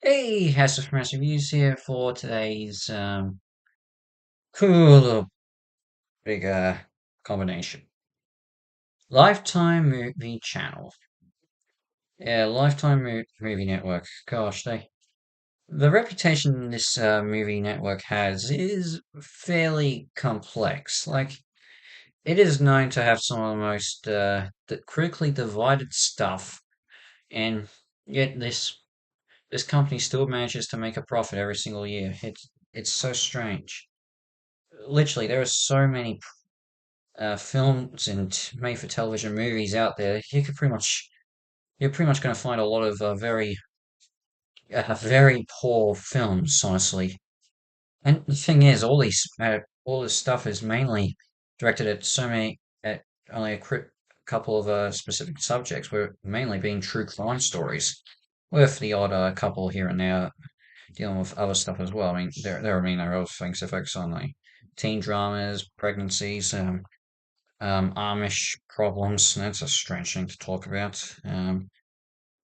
Hey, Hassel from Massive Reviews here for today's cool little big combination. Lifetime Movie Channel. Yeah, Movie Network. Gosh, the reputation this movie network has is fairly complex. Like, it is known to have some of the most critically divided stuff, and yet this company still manages to make a profit every single year. It's so strange. Literally, there are so many films and made-for-television movies out there. You're pretty much going to find a lot of very poor films, honestly. And the thing is, all this stuff is mainly directed at only couple of specific subjects. We're mainly being true crime stories, with the odd couple here and there dealing with other stuff as well. I mean, there are other things to focus on, like teen dramas, pregnancies, Amish problems. That's a strange thing to talk about.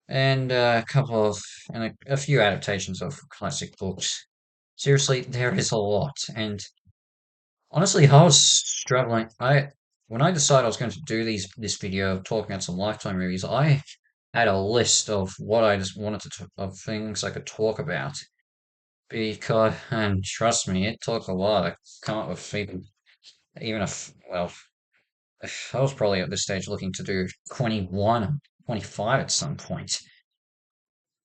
And a couple of and a few adaptations of classic books. Seriously, there is a lot. And honestly, I was struggling. I When I decided I was going to do this video talking about some Lifetime movies, I had a list of what I just wanted of things I could talk about. Because, and trust me, it took a while to come up with even if, well, I was probably at this stage looking to do 21, 25 at some point.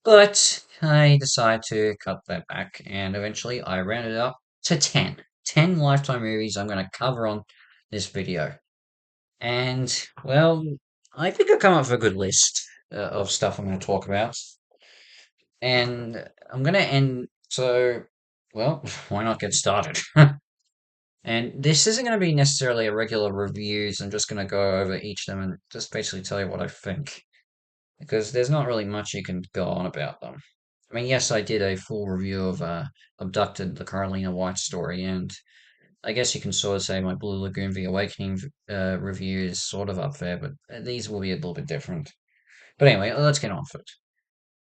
But I decided to cut that back, and eventually I rounded up to 10. 10 Lifetime movies I'm going to cover on this video. And, well, I think I've come up with a good list of stuff I'm going to talk about. And I'm going to end, so, well, why not get started? And this isn't going to be necessarily a regular reviews. I'm just going to go over each of them and just basically tell you what I think. Because there's not really much you can go on about them. I mean, yes, I did a full review of Abducted, the Carolina White story, and I guess you can sort of say my Blue Lagoon The Awakening review is sort of up there, but these will be a little bit different. But anyway, let's get on with it.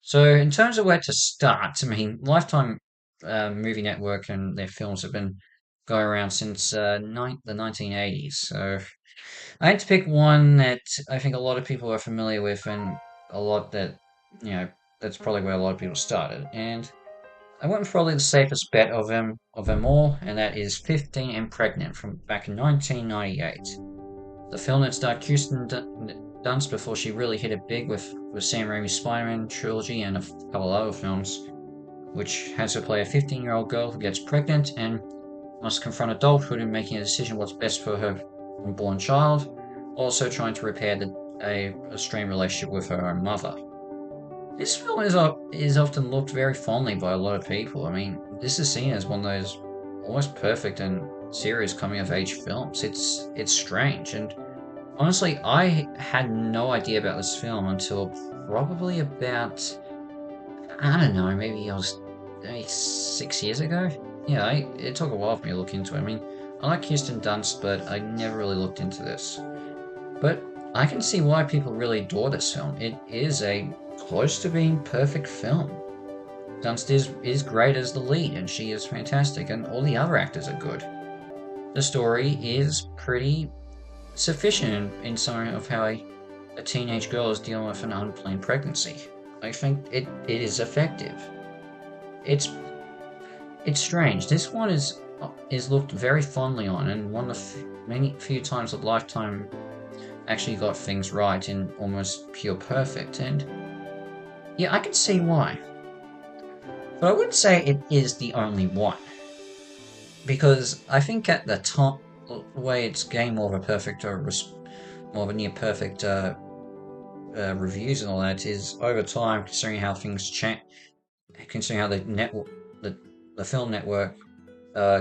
So, in terms of where to start, I mean, Lifetime Movie Network and their films have been going around since the 1980s. So, I had to pick one that I think a lot of people are familiar with, and a lot that, you know, that's probably where a lot of people started. And I went with probably the safest bet of them all, and that is 15 and Pregnant from back in 1998. The film that starred Dunst before she really hit it big with Sam Raimi's Spider-Man trilogy and a couple other films, which has her play a 15-year-old girl who gets pregnant and must confront adulthood in making a decision what's best for her unborn child, also trying to repair a strained relationship with her own mother. This film is often looked very fondly by a lot of people. I mean, this is seen as one of those almost perfect and serious coming of age films. It's strange, and honestly, I had no idea about this film until probably about, I don't know, maybe 6 years ago. Yeah, it took a while for me to look into it. I mean, I like Kirsten Dunst, but I never really looked into this. But I can see why people really adore this film. It is a close to being perfect film. Dunst is great as the lead, and she is fantastic, and all the other actors are good. The story is pretty sufficient in some of how a teenage girl is dealing with an unplanned pregnancy. I think it is effective. It's it's strange. This one is looked very fondly on, and one of the many few times that Lifetime actually got things right in almost pure perfect. And yeah, I can see why. But I wouldn't say it is the only one. Because I think at the top, the way it's gained more of a perfect or more of a near perfect reviews and all that is over time, considering how things change, considering how the film network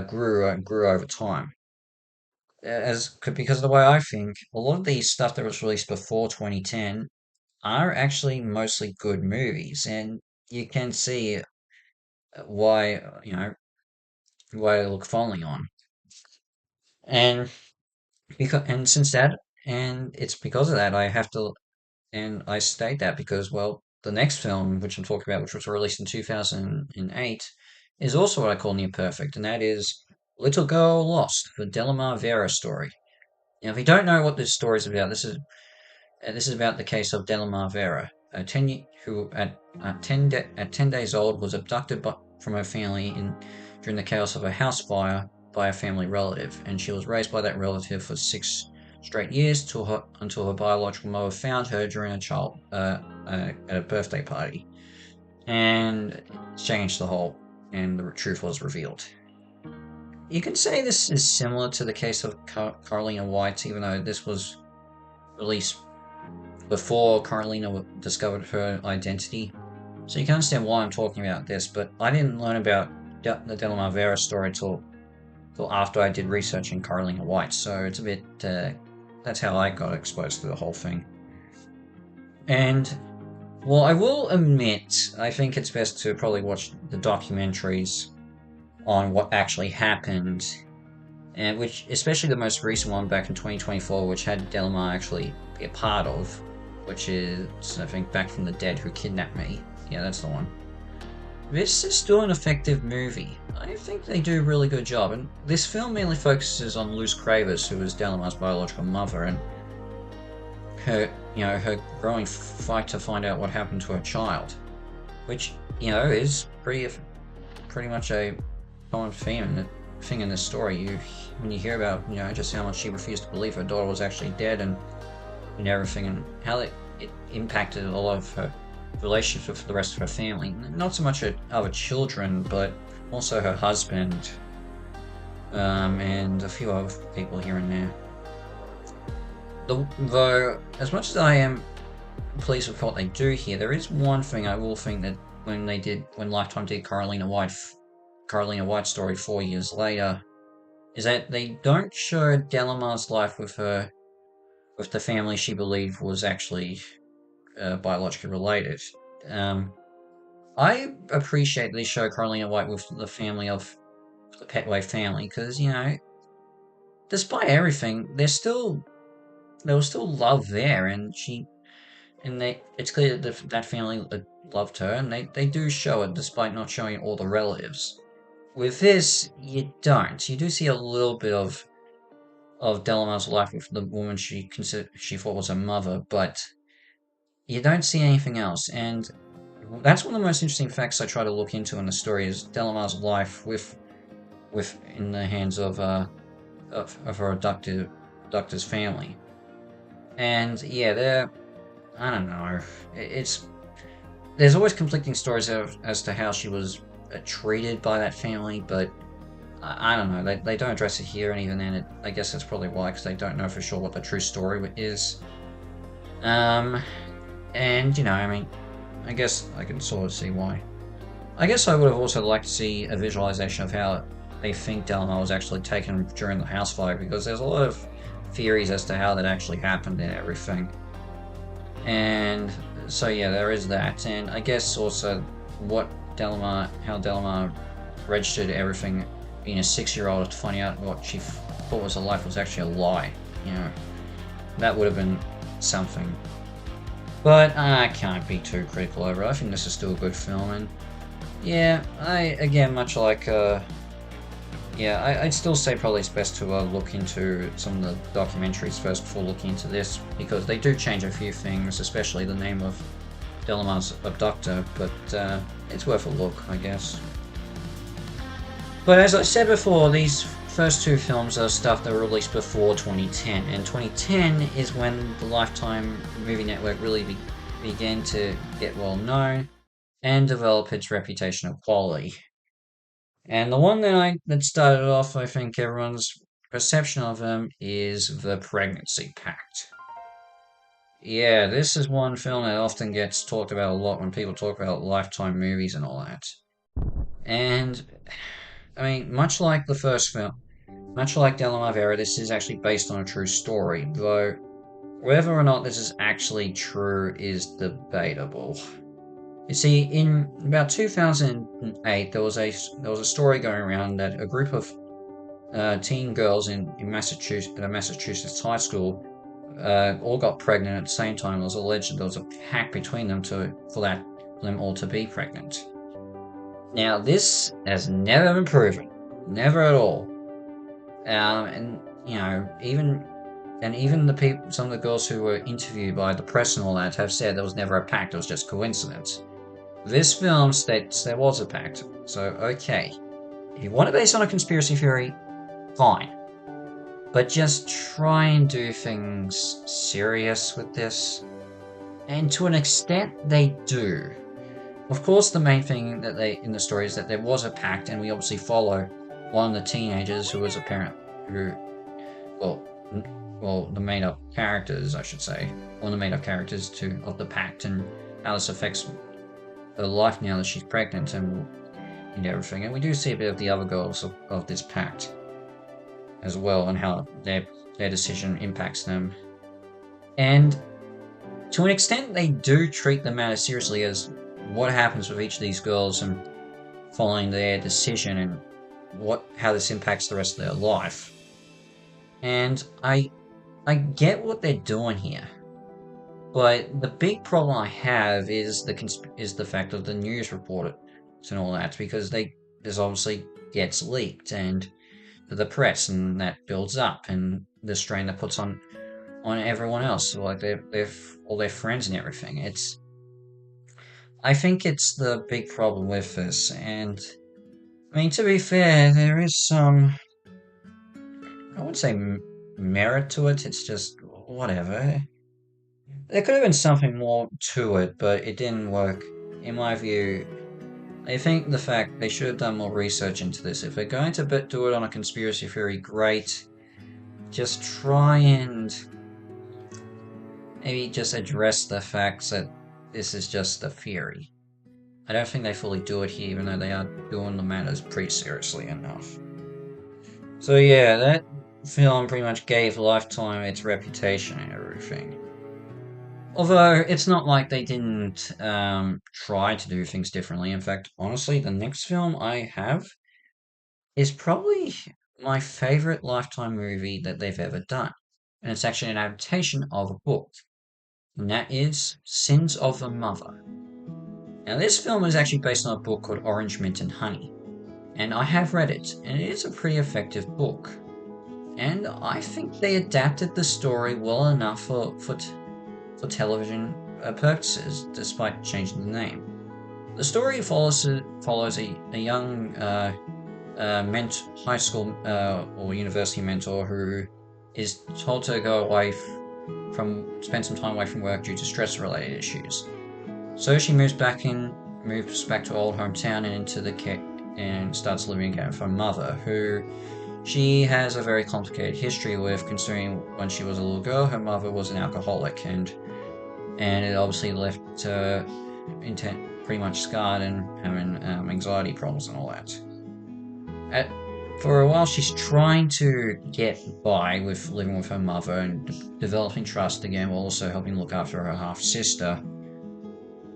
grew and grew over time. Because of the way I think, a lot of these stuff that was released before 2010 are actually mostly good movies, and you can see why why I look fondly on. And because and since that and it's because of that I have to and I state that because well the next film, which I'm talking about, which was released in 2008, is also what I call near perfect, and that is Little Girl Lost, the Delamar Vera story. Now, if you don't know what this story is about, this is about the case of Delamar Vera, who at 10 days old was abducted from her family during the chaos of a house fire by a family relative, and she was raised by that relative for 6 straight years until her biological mother found her during at a birthday party, and changed the whole, and the truth was revealed. You can say this is similar to the case of Carolina White, even though this was released before Carolina discovered her identity. So you can understand why I'm talking about this, but I didn't learn about the Delamar Vera story till after I did research in Carolina White, so it's a bit, that's how I got exposed to the whole thing. And, well, I will admit, I think it's best to probably watch the documentaries on what actually happened, and which, especially the most recent one back in 2024, which had Delamar actually be a part of, which is, I think, Back from the Dead, Who Kidnapped Me. Yeah, that's the one. This is still an effective movie. I think they do a really good job, and this film mainly focuses on Luz Cravers, who is Delamar's biological mother, and her growing fight to find out what happened to her child, which, is pretty much a common theme in this story. When you hear about, just how much she refused to believe her daughter was actually dead, and everything, and how it impacted a lot of her relationships with the rest of her family. Not so much other children, but also her husband, and a few other people here and there. Though, as much as I am pleased with what they do here, there is one thing I will think that when Lifetime did Carolina White's story 4 years later, is that they don't show Delamar's life with the family she believed was actually biologically related. I appreciate they show Carolina White with the family of the Petway family, because, despite everything, there was still love there, and it's clear that that family loved her, and they do show it despite not showing all the relatives. With this, you don't. You do see a little bit of Delamar's life with the woman she thought was her mother, but you don't see anything else, and that's one of the most interesting facts I try to look into in the story, is Delamar's life with in the hands of her abductor's family. And yeah, I don't know. There's always conflicting stories as to how she was treated by that family, but I don't know. They don't address it here, and even then, I guess that's probably why, because they don't know for sure what the true story is. And I guess I can sort of see why. I guess I would have also liked to see a visualization of how they think Delamar was actually taken during the house fire, because there's a lot of theories as to how that actually happened and everything. And so yeah, there is that, and I guess also how Delamar registered everything being a 6-year-old to find out what she thought was a life was actually a lie. That would have been something. But I can't be too critical over it. I think this is still a good film, and yeah, I'd still say probably it's best to look into some of the documentaries first before looking into this, because they do change a few things, especially the name of Delamar's abductor, but it's worth a look, I guess. But as I said before, these first two films are stuff that were released before 2010, and 2010 is when the Lifetime Movie Network really began to get well known and develop its reputation of quality. And the one that started off, I think everyone's perception of them, is The Pregnancy Pact. Yeah, this is one film that often gets talked about a lot when people talk about Lifetime movies and all that. And, much like the first film, much like Delamar Vera, this is actually based on a true story, though whether or not this is actually true is debatable. You see, in about 2008, there was a story going around that a group of teen girls in Massachusetts, at a Massachusetts high school, all got pregnant at the same time. It was alleged there was a pact between them for them all to be pregnant. Now, this has never been proven, never at all. And even the people, some of the girls who were interviewed by the press and all that, have said there was never a pact. It was just coincidence. This film states there was a pact. So, okay, if you want to base on a conspiracy theory, fine. But just try and do things serious with this. And to an extent, they do. Of course, the main thing that they in the story is that there was a pact, and we obviously follow one of the teenagers who was a parent who, well, the made-up characters, I should say, one of the made-up characters of the pact, and how this affects her life now that she's pregnant and everything. And we do see a bit of the other girls of this pact as well, and how their decision impacts them. And to an extent, they do treat the matter seriously as what happens with each of these girls and following their decision and how this impacts the rest of their life. And I get what they're doing here, but the big problem I have is the fact of the news reporters and all that, because this obviously gets leaked and the press, and that builds up, and the strain that puts on everyone else, like all their friends and everything. I think it's the big problem with this, and I mean, to be fair, there is some, I wouldn't say merit to it. It's just whatever. There could have been something more to it, but it didn't work. In my view, I think the fact they should have done more research into this. If they're going to do it on a conspiracy theory, great. Just try and maybe just address the facts that this is just a theory. I don't think they fully do it here, even though they are doing the matters pretty seriously enough. So yeah, that film pretty much gave Lifetime its reputation and everything. Although, it's not like they didn't try to do things differently. In fact, honestly, the next film I have is probably my favorite Lifetime movie that they've ever done. And it's actually an adaptation of a book. And that is Sins of the Mother. Now, this film is actually based on a book called Orange, Mint and Honey. And I have read it, and it is a pretty effective book. And I think they adapted the story well enough for television purposes, despite changing the name. The story follows a young high school or university mentor who is told to go away spend some time away from work due to stress-related issues. So she moves back to her old hometown and starts living again with her mother, who she has a very complicated history with, considering when she was a little girl, her mother was an alcoholic, and it obviously left her pretty much scarred and having anxiety problems and all that. For a while, she's trying to get by with living with her mother and developing trust again, while also helping look after her half-sister.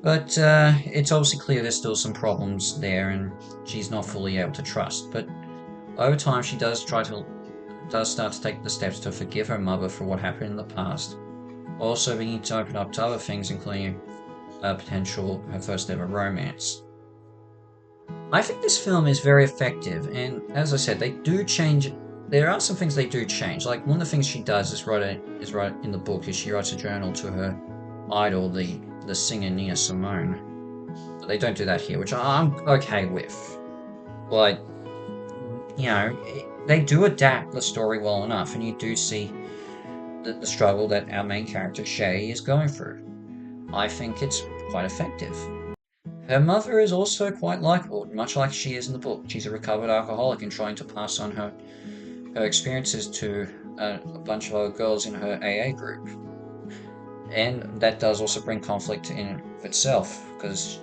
But it's obviously clear there's still some problems there, and she's not fully able to trust. But over time, she does start to take the steps to forgive her mother for what happened in the past. Also beginning to open up to other things, including her first ever romance. I think this film is very effective, and as I said, they do change. There are some things they do change. Like, one of the things she does is write in the book is she writes a journal to her idol, the singer Nina Simone. But they don't do that here, which I'm okay with. But they do adapt the story well enough, and you do see the struggle that our main character Shay is going through. I think it's quite effective. Her mother is also quite likable, much like she is in the book. She's a recovered alcoholic and trying to pass on her experiences to a bunch of other girls in her AA group. And that does also bring conflict in itself, because,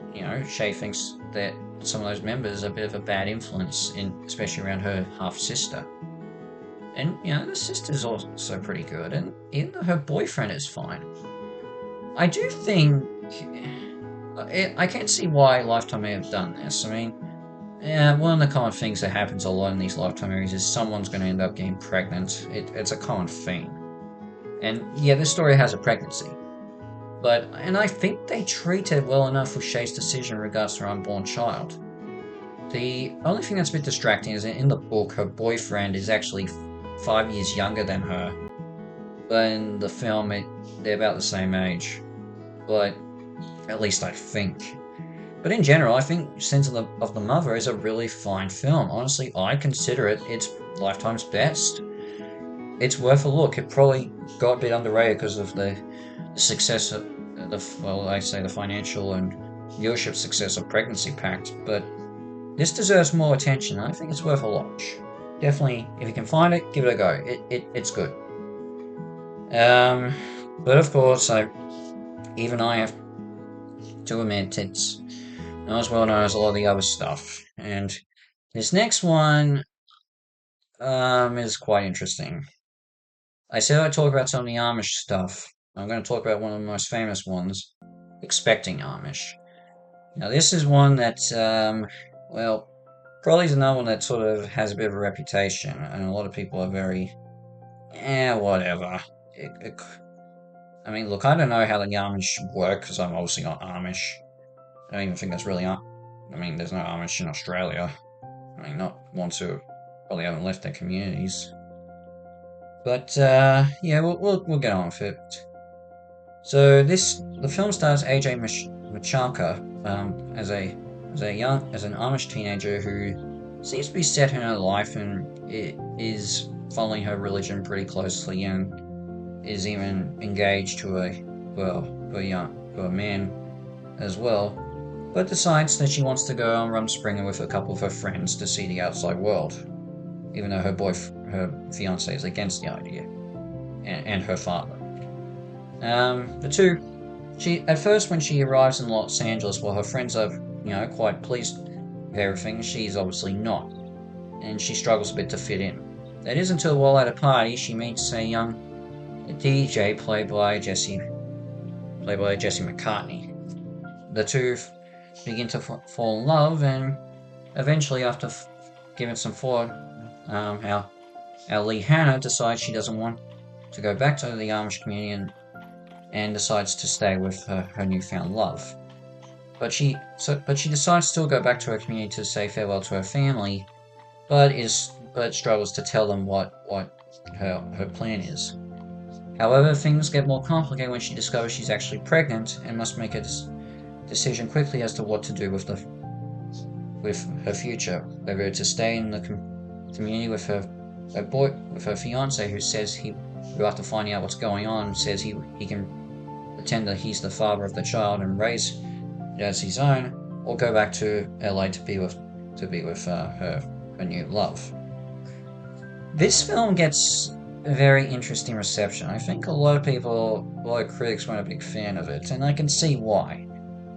Shay thinks that some of those members are a bit of a bad influence, especially around her half-sister. And, the sister's also pretty good, and even though her boyfriend is fine. I do think I can't see why Lifetime may have done this. I mean, one of the common things that happens a lot in these Lifetime movies is someone's going to end up getting pregnant. It's a common theme. And yeah, this story has a pregnancy. And I think they treat it well enough with Shay's decision in regards to her unborn child. The only thing that's a bit distracting is in the book, her boyfriend is actually 5 years younger than her. But in the film, they're about the same age. But at least I think. But in general, I think Sins of the Mother is a really fine film. Honestly, I consider it its Lifetime's best. It's worth a look. It probably got a bit underrated because of the success of I say the financial and viewership success of Pregnancy Pact, but this deserves more attention. I think it's worth a watch. Definitely, if you can find it, give it a go. It's good. Um, but of course, even I have to admit it's not as well known as a lot of the other stuff. And this next one is quite interesting. I said I'd talk about some of the Amish stuff. I'm going to talk about one of the most famous ones, Expecting Amish. Now, this is one that, well, probably is another one that sort of has a bit of a reputation, and a lot of people are very, whatever. I mean, look, I don't know how the Amish work because I'm obviously not Amish. I don't even think that's really. I mean, there's no Amish in Australia. I mean, not ones who probably haven't left their communities. But yeah, we'll get on with it. So the film stars AJ Michalka as an Amish teenager who seems to be set in her life and is following her religion pretty closely and is even engaged to to a man as well, but decides that she wants to go on Rumspringa with a couple of her friends to see the outside world, even though her fiance is against the idea, and her father. The two, she at first when she arrives in Los Angeles, while her friends are quite pleased with everything, she's obviously not, and she struggles a bit to fit in. It isn't until while at a party she meets a young DJ played by Jesse McCartney. The two begin to fall in love, and eventually, after giving some thought, our Lee Hannah decides she doesn't want to go back to the Amish community and decides to stay with her newfound love. But she decides to still go back to her community to say farewell to her family, but struggles to tell them what her plan is. However, things get more complicated when she discovers she's actually pregnant and must make a decision quickly as to what to do with her future, whether to stay in the community with her fiance, who says who after finding out what's going on says he can pretend that he's the father of the child and raise it as his own, or go back to LA to be with her new love. This film gets a very interesting reception. I think a lot of critics weren't a big fan of it, and I can see why.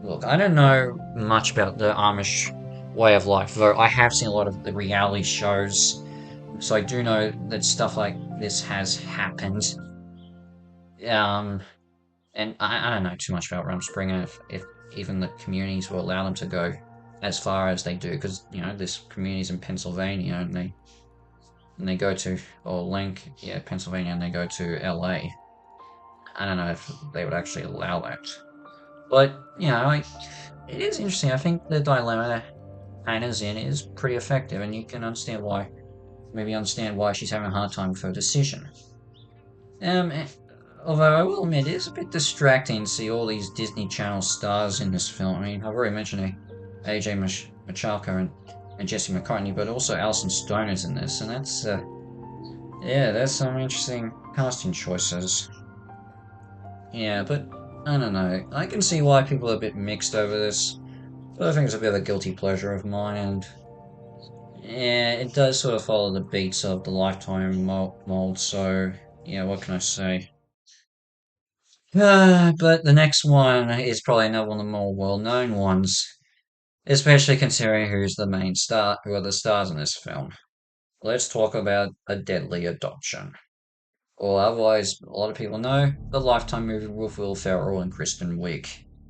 Look, I don't know much about the Amish way of life, though I have seen a lot of the reality shows, so I do know that stuff like this has happened. Um, and I don't know too much about Rumspringa if even the communities will allow them to go as far as they do, because this community's in Pennsylvania and they go to Pennsylvania, and they go to LA. I don't know if they would actually allow that, but it is interesting. I think the dilemma Anna's in is pretty effective, and you can understand why she's having a hard time with her decision. Um, Although I will admit, it is a bit distracting to see all these Disney Channel stars in this film. I mean, I've already mentioned AJ Michalka and Jesse McCartney, but also Alison Stone is in this, and there's some interesting casting choices. Yeah, but I don't know. I can see why people are a bit mixed over this, but I think it's a bit of a guilty pleasure of mine, and yeah, it does sort of follow the beats of the Lifetime mold, so yeah, what can I say? But the next one is probably another one of the more well-known ones, especially considering who are the stars in this film. Let's talk about A Deadly Adoption, or otherwise, a lot of people know, the Lifetime movie with Will Ferrell and Kristen Wiig.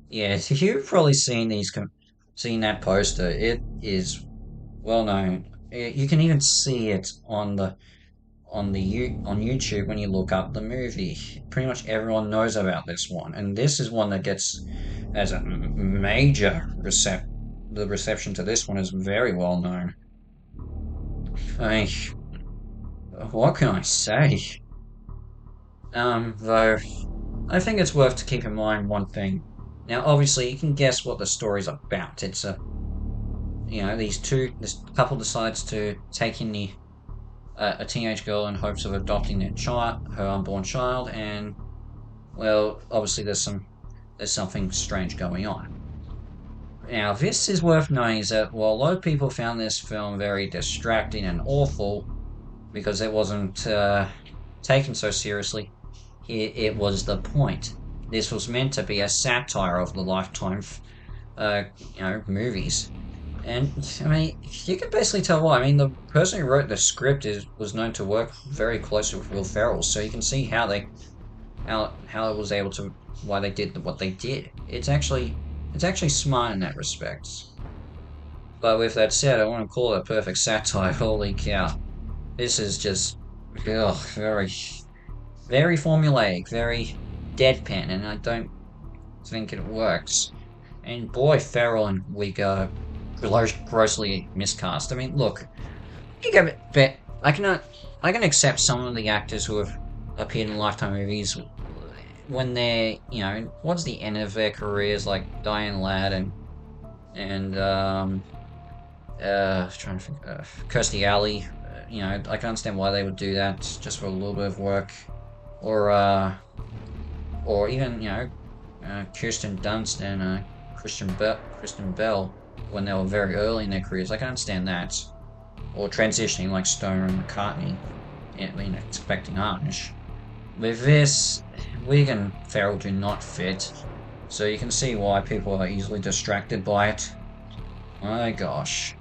Yeah, you've probably seen seen that poster. It is well known. You can even see it on YouTube when you look up the movie. Pretty much everyone knows about this one, and this is one that gets as a major recept. The reception to this one is very well known. I mean, what can I say? Though I think it's worth to keep in mind one thing. Now, obviously, you can guess what the story's about. It's a this couple decides to take in a teenage girl in hopes of adopting her unborn child, and well, obviously there's something strange going on. Now, this is worth knowing is that while a lot of people found this film very distracting and awful because it wasn't taken so seriously, it was the point. This was meant to be a satire of the Lifetime, movies. And I mean, you can basically tell why. I mean, the person who wrote the script was known to work very closely with Will Ferrell, so you can see how it was able to why they did what they did. It's actually smart in that respect. But with that said, I want to call it a perfect satire. Holy cow, this is just very very formulaic, very deadpan, and I don't think it works. And boy, Ferrell and Wig are grossly miscast. I mean, look, you get a bit. I can accept some of the actors who have appeared in Lifetime movies when they're, towards the end of their careers, like Diane Ladd and trying to think, Kirstie Alley. I can understand why they would do that just for a little bit of work, or even Kirsten Dunst and Kristen Bell when they were very early in their careers. I can understand that, or transitioning like Stoner and McCartney, expecting Arnish. With this, Wig and Ferrell do not fit, so you can see why people are easily distracted by it. My gosh.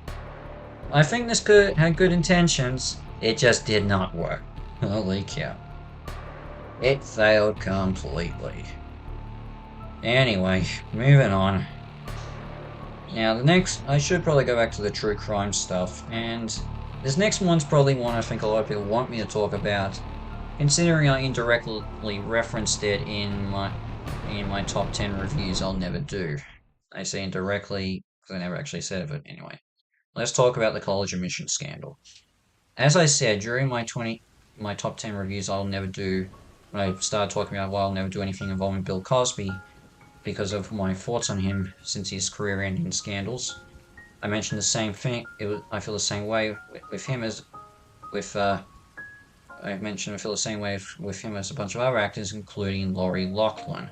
I think this had good intentions, it just did not work. Holy cow. It failed completely. Anyway, moving on. Now, I should probably go back to the true crime stuff, and this next one's probably one I think a lot of people want me to talk about, considering I indirectly referenced it in my top 10 reviews I'll never do. I say indirectly, because I never actually said it, but anyway. Let's talk about the college admission scandal. As I said, during my top 10 reviews I'll never do, when I started talking about why I'll never do anything involving Bill Cosby, because of my thoughts on him since his career-ending scandals, I mentioned the same thing. I feel the same way with him as with. I feel the same way with him as a bunch of other actors, including Lori Loughlin.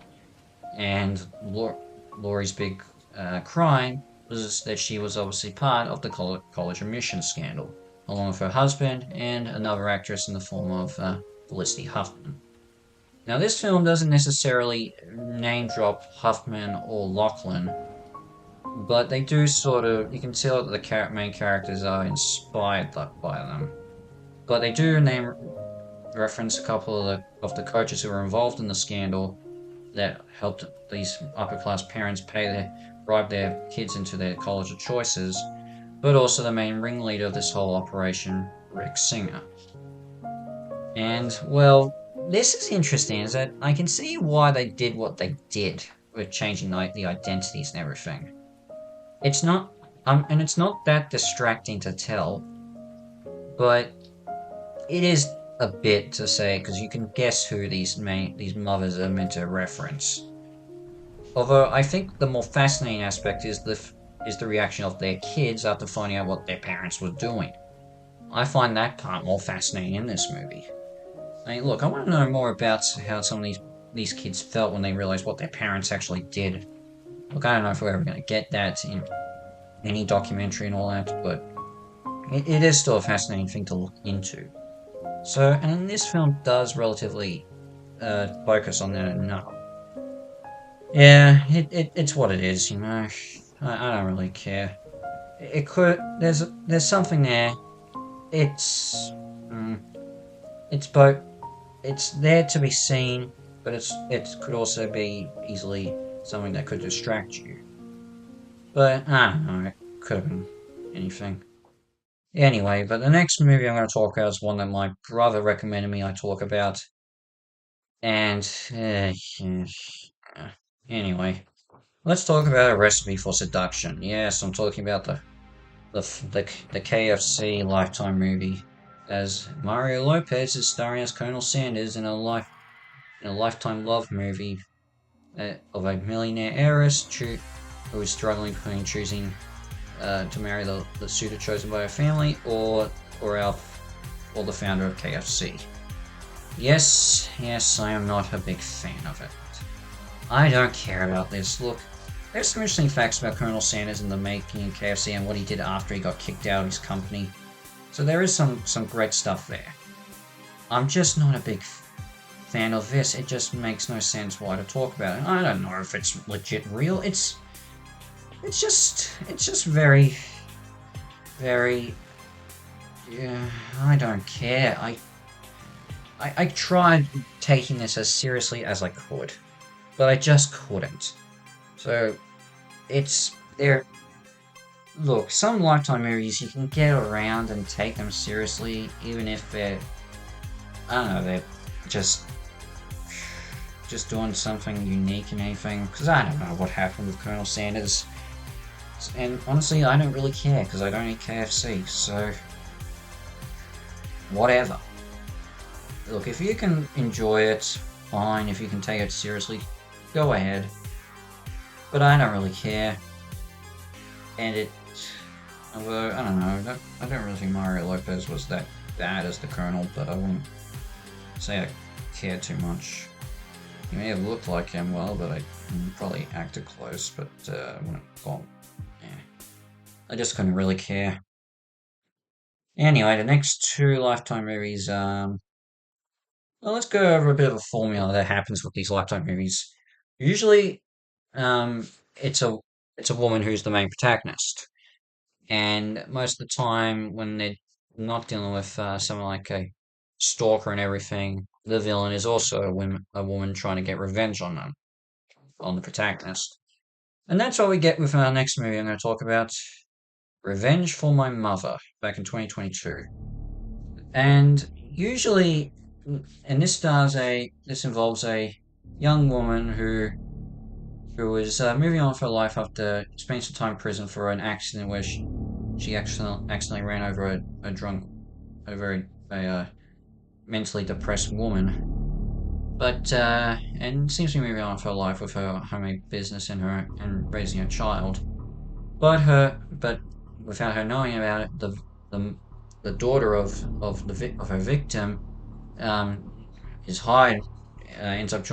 And Lori's big crime was that she was obviously part of the college admission scandal, along with her husband and another actress in the form of Felicity Huffman. Now, this film doesn't necessarily name drop Huffman or Loughlin, but they do you can tell that the main characters are inspired by them. But they do reference a couple of the coaches who were involved in the scandal that helped these upper-class parents bribe their kids into their college of choices, but also the main ringleader of this whole operation, Rick Singer. And, well, this is interesting, is that I can see why they did what they did with changing the identities and everything. It's not, and it's not that distracting to tell, but it is a bit to say, because you can guess who these mothers are meant to reference. Although I think the more fascinating aspect is the reaction of their kids after finding out what their parents were doing. I find that part more fascinating in this movie. I mean, look, I want to know more about how some of these kids felt when they realized what their parents actually did. Look, I don't know if we're ever going to get that in any documentary and all that, but it is still a fascinating thing to look into. So, and this film does relatively focus on that enough. Yeah, it's what it is, I don't really care. There's something there. It's both. It's there to be seen, but it could also be easily something that could distract you. But I don't know. It could have been anything. Anyway, but the next movie I'm going to talk about is one that my brother recommended me I talk about, and anyway, let's talk about A Recipe for Seduction. Yes, I'm talking about the KFC Lifetime movie, as Mario Lopez is starring as Colonel Sanders in a Lifetime love movie of a millionaire heiress who is struggling between choosing to marry the suitor chosen by her family or our or the founder of KFC. Yes, I am not a big fan of it. I don't care about this. Look, there's some interesting facts about Colonel Sanders in the making of KFC and what he did after he got kicked out of his company. So there is some great stuff there. I'm just not a big fan of this. It just makes no sense why to talk about it. I don't know if it's legit real. It's just very yeah, I don't care. I tried taking this as seriously as I could, but I just couldn't. So it's there. Look, some Lifetime movies you can get around and take them seriously, even if I don't know, they're just just doing something unique and anything. Because I don't know what happened with Colonel Sanders, and honestly, I don't really care because I don't eat KFC. So whatever. Look, if you can enjoy it, fine. If you can take it seriously, go ahead. But I don't really care. And although, I don't know, I don't really think Mario Lopez was that bad as the Colonel, but I wouldn't say I cared too much. He may have looked like him well, but I probably acted close, but I wouldn't, well, yeah. I just couldn't really care. Anyway, the next two Lifetime movies, well, let's go over a bit of a formula that happens with these Lifetime movies. Usually, um, it's a it's a woman who's the main protagonist, and most of the time when they're not dealing with someone like a stalker and everything, the villain is also a woman trying to get revenge on them, on the protagonist. And that's what we get with our next movie I'm going to talk about, Revenge for My Mother, back in 2022. And usually, and this involves a young woman who was moving on with her life after spending some time in prison for an accident where she accidentally ran over a very mentally depressed woman. But and seems to be moving on with her life with her homemade business and raising her child. But without her knowing about it, the the daughter of her victim um, is hired, ends up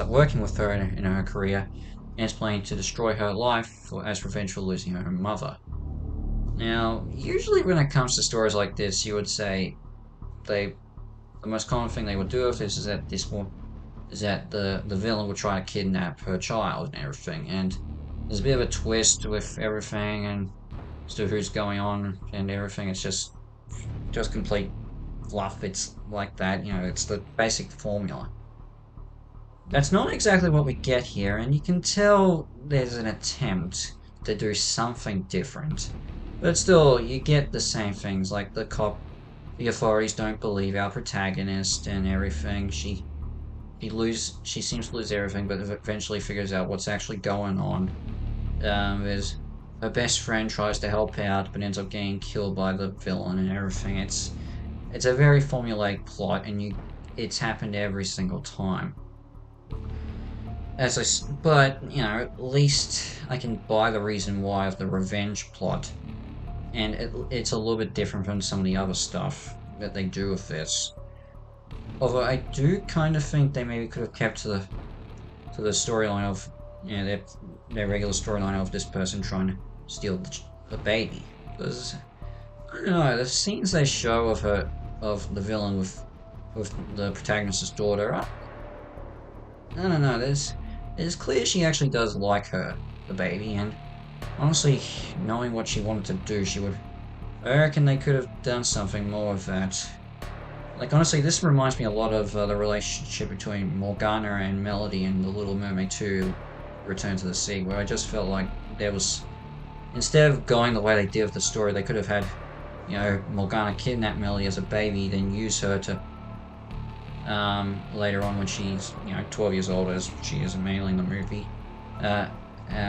working with her in her career, and is planning to destroy her life as revenge for losing her mother. Now, usually when it comes to stories like this, you would say they the most common thing they would do with this is that the villain would try to kidnap her child and everything, and there's a bit of a twist with everything and as to who's going on and everything. It's just complete fluff. It's like that, it's the basic formula. That's not exactly what we get here, and you can tell there's an attempt to do something different. But still, you get the same things, like the authorities don't believe our protagonist and everything. She seems to lose everything, but eventually figures out what's actually going on. There's her best friend tries to help out, but ends up getting killed by the villain and everything. It's a very formulaic plot, and it's happened every single time. But at least I can buy the reason why of the revenge plot, and it's a little bit different from some of the other stuff that they do with this. Although I do kind of think they maybe could have kept to the storyline of their regular storyline of this person trying to steal the baby. Because I don't know, the scenes they show of the villain with the protagonist's daughter, I don't know. It's clear she actually does like the baby, and honestly, knowing what she wanted to do, I reckon they could have done something more with that. Like, honestly, this reminds me a lot of the relationship between Morgana and Melody in The Little Mermaid 2, Return to the Sea, where I just felt like instead of going the way they did with the story, they could have had Morgana kidnap Melly as a baby, then use her to later on when she's 12 years old, as she is mainly in the movie, uh,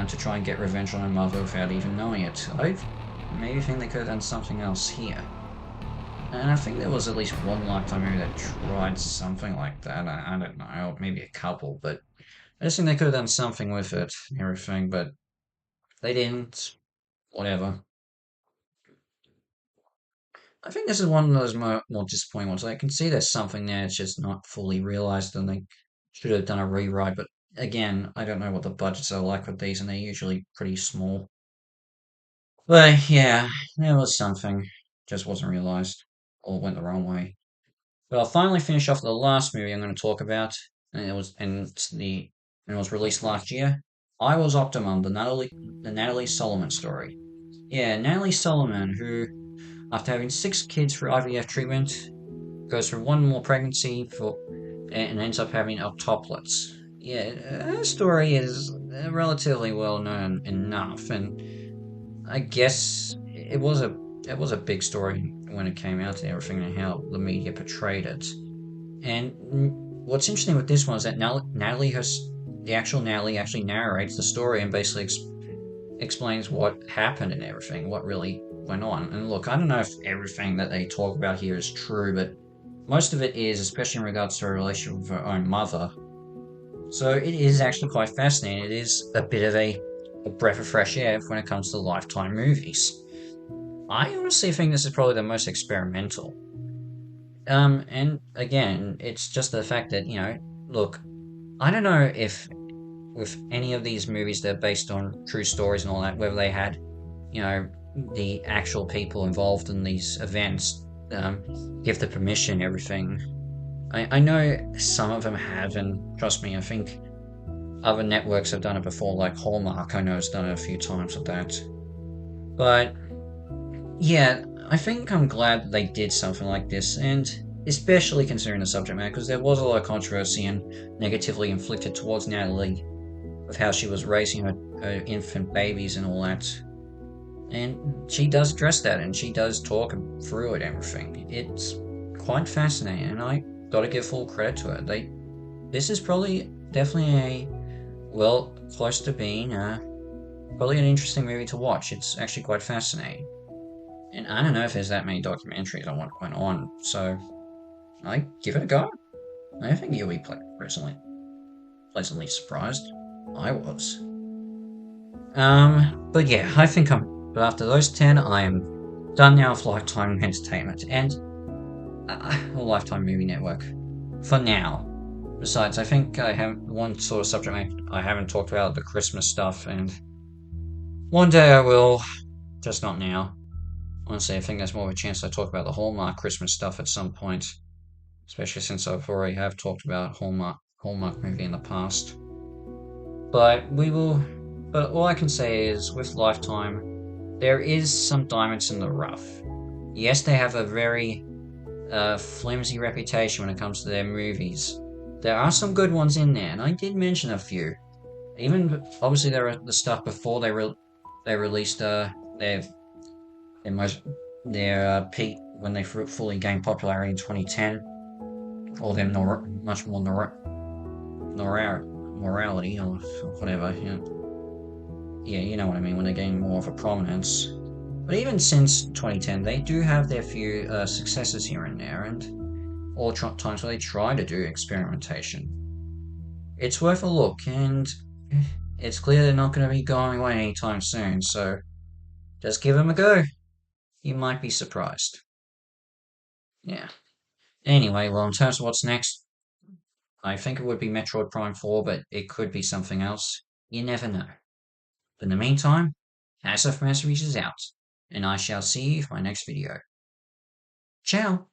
to try and get revenge on her mother without even knowing it. I maybe think they could have done something else here. And I think there was at least one Lifetime movie that tried something like that. I don't know, maybe a couple, but I just think they could have done something with it and everything, but they didn't. Whatever. I think this is one of those more disappointing ones. I can see there's something there, it's just not fully realized, and they should have done a rewrite. But again, I don't know what the budgets are like with these, and they're usually pretty small. But yeah, there was something, just wasn't realized, or went the wrong way. But I'll finally finish off the last movie I'm going to talk about, and it was released last year. I Was Optimum, the Natalie Solomon story. Yeah, Natalie Solomon, who after having 6 kids through IVF treatment, goes through one more pregnancy and ends up having octuplets. Yeah, her story is relatively well known enough, and I guess it was a big story when it came out and everything and how the media portrayed it. And what's interesting with this one is that the actual Natalie actually narrates the story and basically explains what happened and everything, what really went on. And look, I don't know if everything that they talk about here is true, but most of it is, especially in regards to her relationship with her own mother. So it is actually quite fascinating. It is a bit of a breath of fresh air when it comes to Lifetime movies. I honestly think this is probably the most experimental. And again, it's just the fact that, look, I don't know if with any of these movies that are based on true stories and all that, whether they had, you know, the actual people involved in these events give the permission, everything. I know some of them have, and trust me, I think other networks have done it before, like Hallmark, I know has done it a few times with that. But yeah, I think I'm glad that they did something like this, and especially considering the subject matter, because there was a lot of controversy and negatively inflicted towards Natalie with how she was raising her infant babies and all that. And she does address that, and she does talk through it and everything. It's quite fascinating, and I gotta give full credit to it. This is probably definitely close to being probably an interesting movie to watch. It's actually quite fascinating. And I don't know if there's that many documentaries on what went on, so I give it a go. I think you'll be pleasantly surprised. I was. But yeah, I think but after those 10, I am done now with Lifetime Entertainment and Lifetime Movie Network. For now. Besides, I think I have one sort of subject I haven't talked about, the Christmas stuff, and one day I will, just not now. Honestly, I think there's more of a chance I talk about the Hallmark Christmas stuff at some point, especially since I've already have talked about Hallmark movie in the past. But we will. But all I can say is, with Lifetime, there is some diamonds in the rough. Yes, they have a very flimsy reputation when it comes to their movies. There are some good ones in there, and I did mention a few. Even obviously, there are the stuff before they released their most their peak when they fully gained popularity in 2010. All them much more morality or whatever. Yeah, you know what I mean, when they gain more of a prominence. But even since 2010, they do have their few successes here and there, and all times where they try to do experimentation. It's worth a look, and it's clear they're not going to be going away anytime soon, so just give them a go. You might be surprised. Yeah. Anyway, well, in terms of what's next, I think it would be Metroid Prime 4, but it could be something else. You never know. But in the meantime, House of Masterpiece is out, and I shall see you for my next video. Ciao!